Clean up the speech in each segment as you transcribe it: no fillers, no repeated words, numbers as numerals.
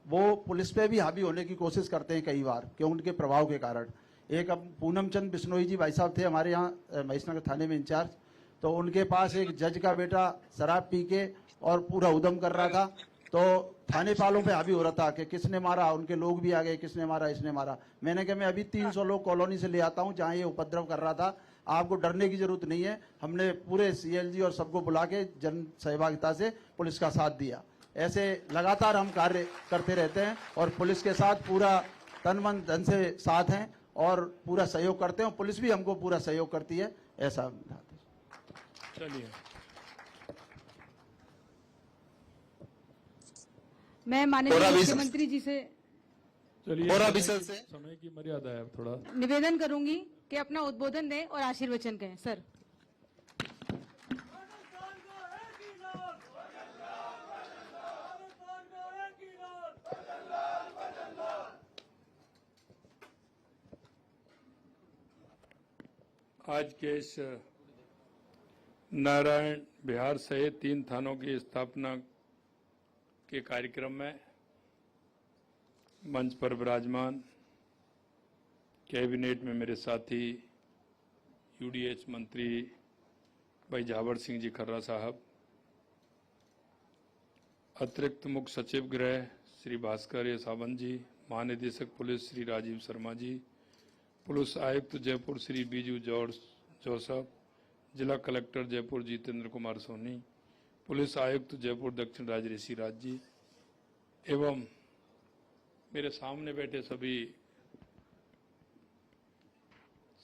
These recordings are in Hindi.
वो पुलिस पे भी हावी होने की कोशिश करते हैं कई बार, क्यों उनके प्रभाव के कारण। एक अब पूनम चंद बिश्नोई जी भाई साहब थे हमारे यहाँ महेशनगर थाने में इंचार्ज, तो उनके पास एक जज का बेटा शराब पी के और पूरा उद्यम कर रहा था, तो थाने पालों पे हावी हो रहा था कि किसने मारा, उनके लोग भी आ गए, किसने मारा, इसने मारा। मैंने कहा मैं अभी 300 लोग कॉलोनी से ले आता हूं जहां ये उपद्रव कर रहा था, आपको डरने की जरूरत नहीं है। हमने पूरे सीएलजी और सबको बुला के जन सहभागिता से पुलिस का साथ दिया। ऐसे लगातार हम कार्य करते रहते हैं और पुलिस के साथ पूरा तन मन धन से साथ हैं और पूरा सहयोग करते हैं, पुलिस भी हमको पूरा सहयोग करती है, ऐसा। चलिए, मैं माननीय मुख्यमंत्री जी से चलिए, समय की मर्यादा है, थोड़ा निवेदन करूंगी कि अपना उद्बोधन दें और आशीर्वचन कहें। सर, आज के इस नारायण बिहार सहित 3 थानों की स्थापना के कार्यक्रम में मंच पर विराजमान कैबिनेट में मेरे साथी यूडीएच मंत्री भाई झावर सिंह जी खर्रा साहब, अतिरिक्त मुख्य सचिव गृह श्री भास्कर ए सावंत जी, महानिदेशक पुलिस श्री राजीव शर्मा जी, पुलिस आयुक्त जयपुर श्री बीजू जॉर्ज जोसफ, जिला कलेक्टर जयपुर जितेंद्र कुमार सोनी, पुलिस आयुक्त जयपुर दक्षिण राजऋषि राज जी, एवं मेरे सामने बैठे सभी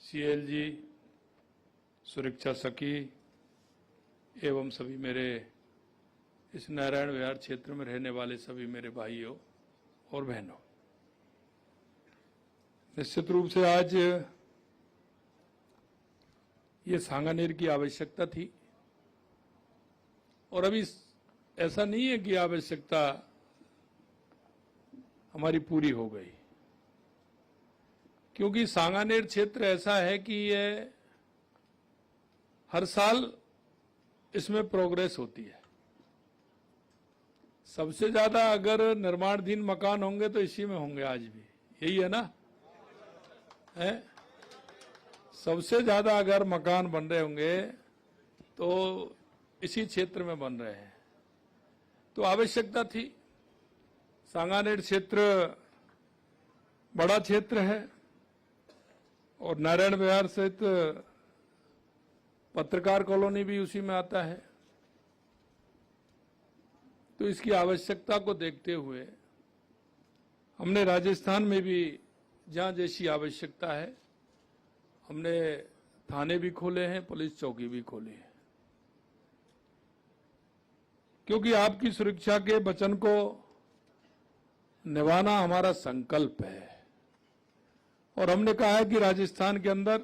सीएलजी, सुरक्षा सखी एवं सभी मेरे इस नारायण विहार क्षेत्र में रहने वाले सभी मेरे भाइयों और बहनों, निश्चित रूप से आज ये सांगानेर की आवश्यकता थी और अभी ऐसा नहीं है कि आवश्यकता हमारी पूरी हो गई, क्योंकि सांगानेर क्षेत्र ऐसा है कि ये हर साल इसमें प्रोग्रेस होती है। सबसे ज्यादा अगर निर्माणाधीन मकान होंगे तो इसी में होंगे, आज भी यही है ना, है? सबसे ज्यादा अगर मकान बन रहे होंगे तो इसी क्षेत्र में बन रहे हैं, तो आवश्यकता थी। सांगानेर क्षेत्र बड़ा क्षेत्र है और नारायण विहार सहित पत्रकार कॉलोनी भी उसी में आता है, तो इसकी आवश्यकता को देखते हुए हमने राजस्थान में भी जहां जैसी आवश्यकता है हमने थाने भी खोले हैं, पुलिस चौकी भी खोली है, क्योंकि आपकी सुरक्षा के वचन को निभाना हमारा संकल्प है। और हमने कहा है कि राजस्थान के अंदर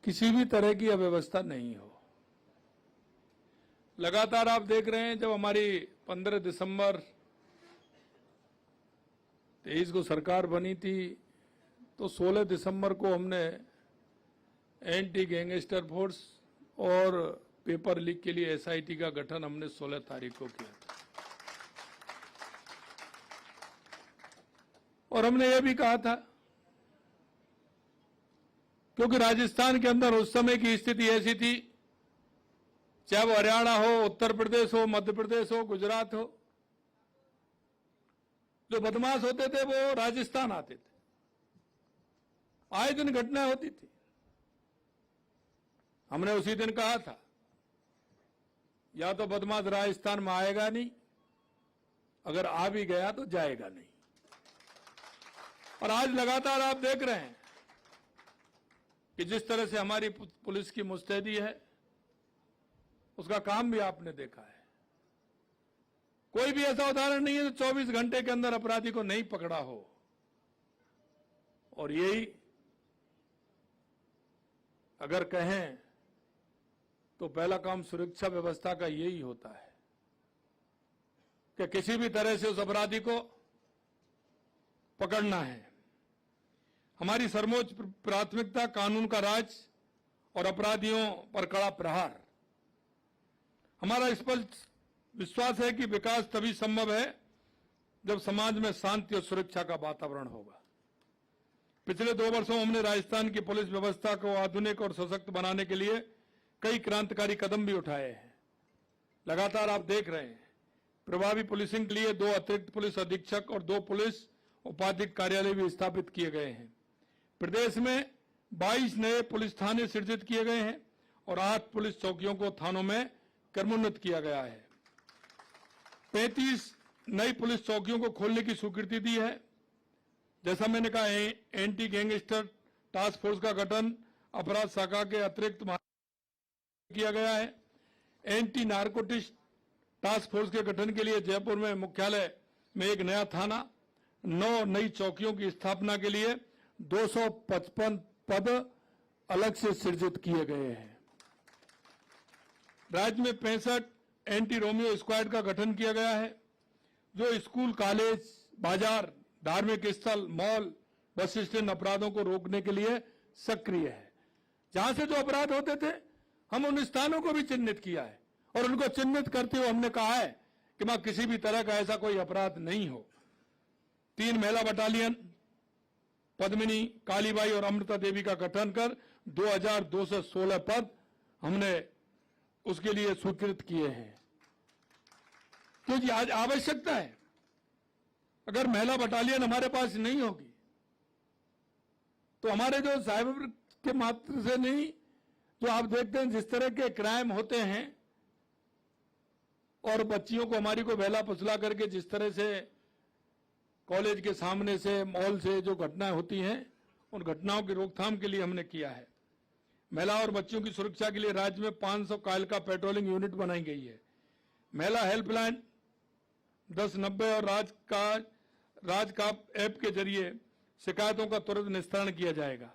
किसी भी तरह की अव्यवस्था नहीं हो। लगातार आप देख रहे हैं, जब हमारी 15 दिसंबर 23 को सरकार बनी थी तो 16 दिसंबर को हमने एंटी गैंगस्टर फोर्स और पेपर लीक के लिए एसआईटी का गठन हमने 16 तारीख को किया था। और हमने ये भी कहा था, क्योंकि राजस्थान के अंदर उस समय की स्थिति ऐसी थी, चाहे वो हरियाणा हो, उत्तर प्रदेश हो, मध्य प्रदेश हो, गुजरात हो, जो बदमाश होते थे वो राजस्थान आते थे, आए दिन घटनाएं होती थी। हमने उसी दिन कहा था, या तो बदमाश राजस्थान में आएगा नहीं, अगर आ भी गया तो जाएगा नहीं। और आज लगातार आप देख रहे हैं कि जिस तरह से हमारी पुलिस की मुस्तैदी है, उसका काम भी आपने देखा है। कोई भी ऐसा उदाहरण नहीं है जो 24 घंटे के अंदर अपराधी को नहीं पकड़ा हो। और यही अगर कहें तो पहला काम सुरक्षा व्यवस्था का यही होता है कि किसी भी तरह से उस अपराधी को पकड़ना है। हमारी सर्वोच्च प्राथमिकता कानून का राज और अपराधियों पर कड़ा प्रहार। हमारा स्पष्ट विश्वास है कि विकास तभी संभव है जब समाज में शांति और सुरक्षा का वातावरण होगा। पिछले 2 वर्षों में हमने राजस्थान की पुलिस व्यवस्था को आधुनिक और सशक्त बनाने के लिए कई क्रांतिकारी कदम भी उठाए हैं। लगातार आप देख रहे हैं, प्रभावी पुलिसिंग के लिए 2 अतिरिक्त पुलिस अधीक्षक और 2 पुलिस उपाधीक्षक कार्यालय भी स्थापित किए गए हैं। प्रदेश में 22 नए पुलिस थाने सृजित किए गए हैं और 8 पुलिस चौकियों को थानों में क्रमोन्नत किया गया है। 35 नई पुलिस चौकियों को खोलने की स्वीकृति दी है। जैसा मैंने कहा, एंटी गैंगस्टर टास्क फोर्स का गठन अपराध शाखा के अतिरिक्त किया गया है। एंटी नारकोटिक्स टास्क फोर्स के गठन के लिए जयपुर में मुख्यालय में एक नया थाना, 9 नई चौकियों की स्थापना के लिए 255 पद अलग से सृजित किए गए हैं। राज्य में 65 एंटी रोमियो स्क्वाड का गठन किया गया है, जो स्कूल, कॉलेज, बाजार, धार्मिक स्थल, मॉल, बस स्टैंड अपराधों को रोकने के लिए सक्रिय है। जहां से जो अपराध होते थे, हम उन स्थानों को भी चिन्हित किया है और उनको चिन्हित करते हुए हमने कहा है कि वहां किसी भी तरह का ऐसा कोई अपराध नहीं हो। 3 महिला बटालियन पद्मिनी, कालीबाई और अमृता देवी का गठन कर 2216 पद हमने उसके लिए स्वीकृत किए हैं, क्योंकि आज आवश्यकता है। अगर महिला बटालियन हमारे पास नहीं होगी तो हमारे जो साइबर के मात्र से नहीं, जो आप देखते हैं जिस तरह के क्राइम होते हैं और बच्चियों को हमारी को बहला फुसला करके जिस तरह से कॉलेज के सामने से, मॉल से जो घटनाएं होती हैं, उन घटनाओं की रोकथाम के लिए हमने किया है। महिला और बच्चियों की सुरक्षा के लिए राज्य में 500 कायल का पेट्रोलिंग यूनिट बनाई गई है। महिला हेल्पलाइन 1090 और राज का ऐप के जरिए शिकायतों का तुरंत निस्तारण किया जाएगा।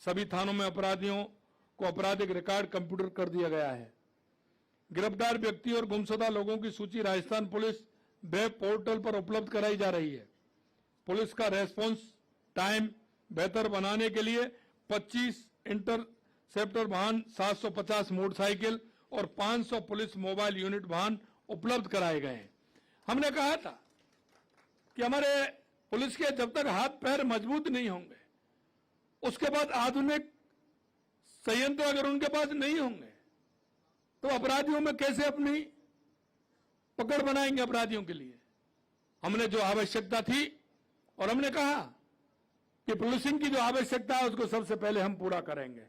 सभी थानों में अपराधियों को आपराधिक रिकॉर्ड कंप्यूटर कर दिया गया है। गिरफ्तार व्यक्ति और गुमशुदा लोगों की सूची राजस्थान पुलिस वेब पोर्टल पर उपलब्ध कराई जा रही है। पुलिस का रेस्पॉन्स टाइम बेहतर बनाने के लिए 25 इंटरसेप्टर वाहन, 750 मोटरसाइकिल और 500 पुलिस मोबाइल यूनिट वाहन उपलब्ध कराए गए हैं। हमने कहा था कि हमारे पुलिस के जब तक हाथ पैर मजबूत नहीं होंगे, उसके बाद आधुनिक संयंत्र अगर उनके पास नहीं होंगे, तो अपराधियों में कैसे अपनी पकड़ बनाएंगे अपराधियों के लिए। हमने जो आवश्यकता थी और हमने कहा कि पुलिसिंग की जो आवश्यकता है उसको सबसे पहले हम पूरा करेंगे।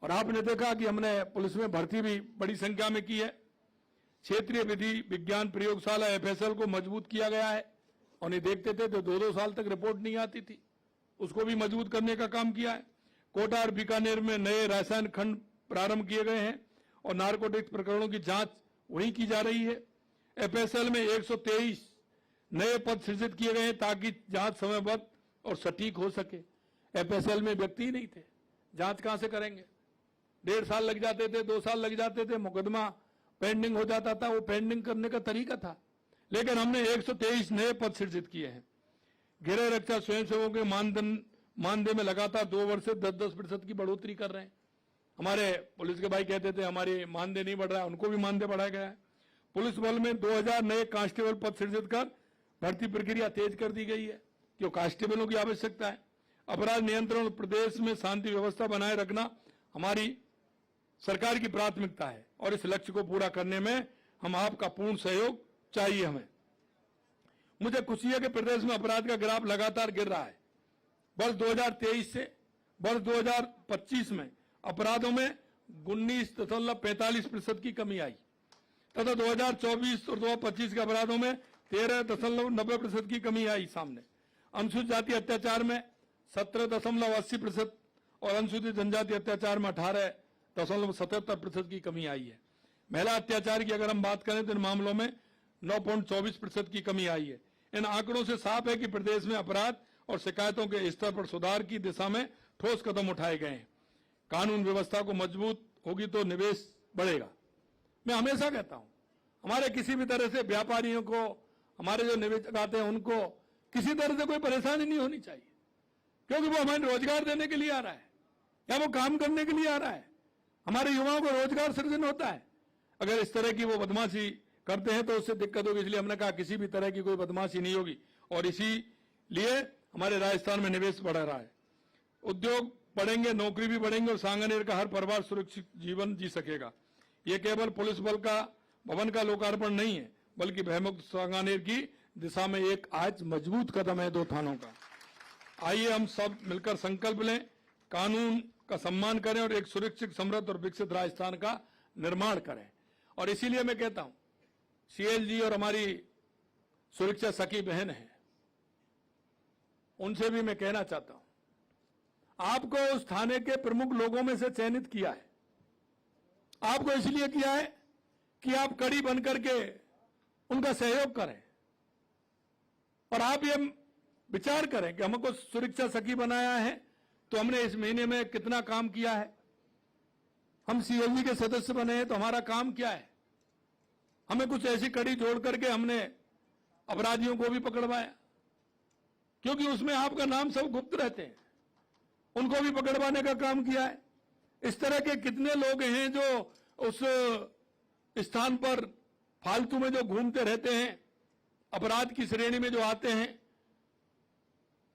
और आपने देखा कि हमने पुलिस में भर्ती भी बड़ी संख्या में की है। क्षेत्रीय विधि विज्ञान प्रयोगशाला एफएसएल को मजबूत किया गया है और नहीं देखते थे तो 2-2 साल तक रिपोर्ट नहीं आती थी, उसको भी मजबूत करने का काम किया है। कोटा और बीकानेर में नए रासायन खंड प्रारंभ किए गए हैं और नारकोटिक्स प्रकरणों की जांच वहीं की जा रही है। एफएसएल में 123 नए पद सृजित किए गए हैं ताकि जांच समयबद्ध और सटीक हो सके। एफएसएल में व्यक्ति ही नहीं थे, जांच कहां से करेंगे। 1.5 साल लग जाते थे, 2 साल लग जाते थे, मुकदमा पेंडिंग हो जाता था। वो पेंडिंग करने का तरीका था, लेकिन हमने 123 नए पद सृजित किए हैं। गृह रक्षा स्वयंसेवकों के मानदेय में लगातार 2 वर्ष से 10-10% की बढ़ोतरी कर रहे हैं। हमारे पुलिस के भाई कहते थे हमारे मानदेय नहीं बढ़ रहा है, उनको भी मानदेय बढ़ाया गया है। पुलिस बल में 2000 नए कांस्टेबल पद सृजित कर भर्ती प्रक्रिया तेज कर दी गई है, क्यों कांस्टेबलों की आवश्यकता है। अपराध नियंत्रण और प्रदेश में शांति व्यवस्था बनाए रखना हमारी सरकार की प्राथमिकता है और इस लक्ष्य को पूरा करने में हम आपका पूर्ण सहयोग चाहिए हमें। मुझे खुशी है कि प्रदेश में अपराध का ग्राफ लगातार गिर रहा है। वर्ष 2023 से वर्ष 2025 में अपराधों में 19.45% की कमी आई तथा 2024 और 2025 के अपराधों में 13.90% की कमी आई सामने। अनुसूचित जाति अत्याचार में 17.80% और अनुसूचित जनजाति अत्याचार में 18.77% की कमी आई है। महिला अत्याचार की अगर हम बात करें तो इन मामलों में 9.24% की कमी आई है। इन आंकड़ों से साफ है कि प्रदेश में अपराध और शिकायतों के स्तर पर सुधार की दिशा में ठोस कदम उठाए गए हैं। कानून व्यवस्था को मजबूत होगी तो निवेश बढ़ेगा। मैं हमेशा कहता हूं, हमारे किसी भी तरह से व्यापारियों को, हमारे जो निवेशक आते हैं उनको किसी तरह से कोई परेशानी नहीं होनी चाहिए, क्योंकि वो हमें रोजगार देने के लिए आ रहा है या वो काम करने के लिए आ रहा है। हमारे युवाओं को रोजगार सृजन होता है। अगर इस तरह की वो बदमाशी करते हैं तो उससे दिक्कत होगी, इसलिए हमने कहा किसी भी तरह की कोई बदमाशी नहीं होगी। और इसीलिए हमारे राजस्थान में निवेश बढ़ रहा है, उद्योग बढ़ेंगे, नौकरी भी बढ़ेंगे और सांगानेर का हर परिवार सुरक्षित जीवन जी सकेगा। ये केवल पुलिस बल का भवन का लोकार्पण नहीं है, बल्कि भयमुक्त सांगानेर की दिशा में एक आज मजबूत कदम है 2 थानों का। आइए हम सब मिलकर संकल्प लें, कानून का सम्मान करें और एक सुरक्षित, समृद्ध और विकसित राजस्थान का निर्माण करें। और इसीलिए मैं कहता हूं, सीएलजी और हमारी सुरक्षा सखी बहन है, उनसे भी मैं कहना चाहता हूं, आपको उस थाने के प्रमुख लोगों में से चयनित किया है। आपको इसलिए किया है कि आप कड़ी बनकर के उनका सहयोग करें और आप ये विचार करें कि हमको सुरक्षा सखी बनाया है तो हमने इस महीने में कितना काम किया है। हम सीएलजी के सदस्य बने हैं तो हमारा काम क्या है। हमें कुछ ऐसी कड़ी जोड़ करके हमने अपराधियों को भी पकड़वाया, क्योंकि उसमें आपका नाम सब गुप्त रहते हैं, उनको भी पकड़वाने का काम किया है। इस तरह के कितने लोग हैं जो उस स्थान पर फालतू में जो घूमते रहते हैं, अपराध की श्रेणी में जो आते हैं,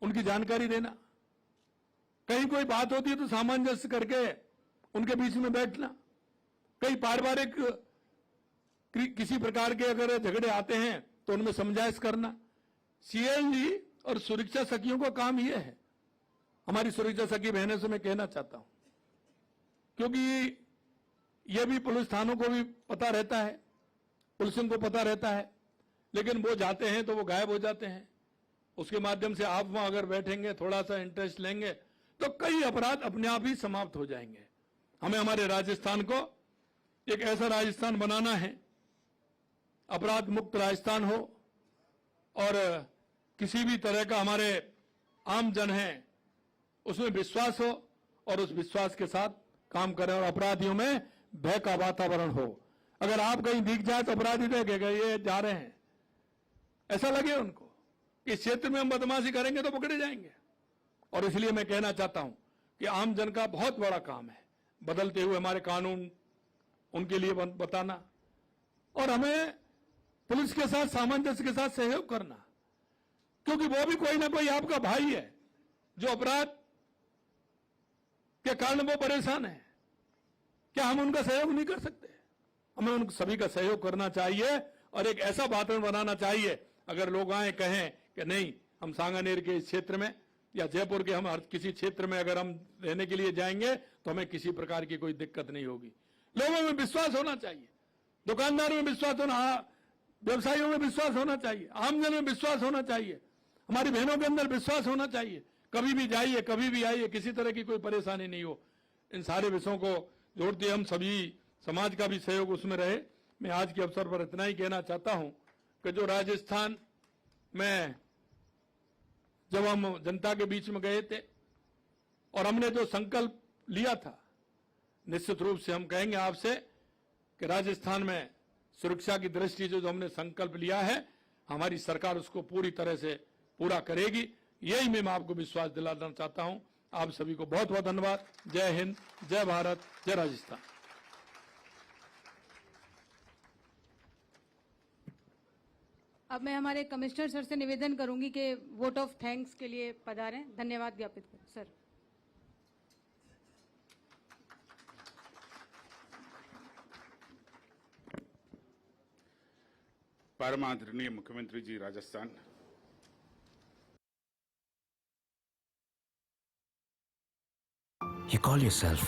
उनकी जानकारी देना। कहीं कोई बात होती है तो सामंजस्य करके उनके बीच में बैठना। कई पारिवारिक किसी प्रकार के अगर झगड़े आते हैं तो उनमें समझाइश करना। सीएलजी और सुरक्षा सखियों का काम यह है। हमारी सुरक्षा सखी बहनों से मैं कहना चाहता हूं, क्योंकि यह भी पुलिस थानों को भी पता रहता है, पुलिसिंग को पता रहता है, लेकिन वो जाते हैं तो वो गायब हो जाते हैं। उसके माध्यम से आप वहां अगर बैठेंगे, थोड़ा सा इंटरेस्ट लेंगे तो कई अपराध अपने आप ही समाप्त हो जाएंगे। हमें हमारे राजस्थान को एक ऐसा राजस्थान बनाना है, अपराध मुक्त राजस्थान हो और किसी भी तरह का हमारे आम जन है उसमें विश्वास हो और उस विश्वास के साथ काम करें और अपराधियों में भय का वातावरण हो। अगर आप कहीं दिख जाए तो अपराधी देखेगा ये जा रहे हैं, ऐसा लगे उनको कि क्षेत्र में हम बदमाशी करेंगे तो पकड़े जाएंगे। और इसलिए मैं कहना चाहता हूं कि आम जन का बहुत बड़ा काम है बदलते हुए हमारे कानून उनके लिए बताना और हमें पुलिस के साथ सामंजस्य के साथ सहयोग करना, क्योंकि वो भी कोई ना कोई आपका भाई है जो अपराध के कारण वो परेशान है। क्या हम उनका सहयोग नहीं कर सकते? हमें उन सभी का सहयोग करना चाहिए और एक ऐसा वातावरण बनाना चाहिए, अगर लोग आए कहें कि नहीं हम सांगानेर के इस क्षेत्र में या जयपुर के हम किसी क्षेत्र में अगर हम रहने के लिए जाएंगे तो हमें किसी प्रकार की कोई दिक्कत नहीं होगी। लोगों में विश्वास होना चाहिए, दुकानदारों में विश्वास होना, व्यवसायियों में विश्वास होना चाहिए, आमजन में विश्वास होना चाहिए, हमारी बहनों के अंदर विश्वास होना चाहिए। कभी भी जाइए, कभी भी आइए, किसी तरह की कोई परेशानी नहीं हो। इन सारे विषयों को जोड़ते हम सभी समाज का भी सहयोग उसमें रहे। मैं आज के अवसर पर इतना ही कहना चाहता हूं कि जो राजस्थान में जब हम जनता के बीच में गए थे और हमने जो संकल्प लिया था, निश्चित रूप से हम कहेंगे आपसे कि राजस्थान में सुरक्षा की दृष्टि से जो हमने संकल्प लिया है, हमारी सरकार उसको पूरी तरह से पूरा करेगी। यही मैं आपको विश्वास दिलाना चाहता हूं। आप सभी को बहुत बहुत धन्यवाद। जय हिंद, जय भारत, जय राजस्थान। अब मैं हमारे कमिश्नर सर से निवेदन करूंगी कि वोट ऑफ थैंक्स के लिए पधारें, धन्यवाद ज्ञापित करें। सर। परम आदरणीय मुख्यमंत्री जी राजस्थान, You call yourself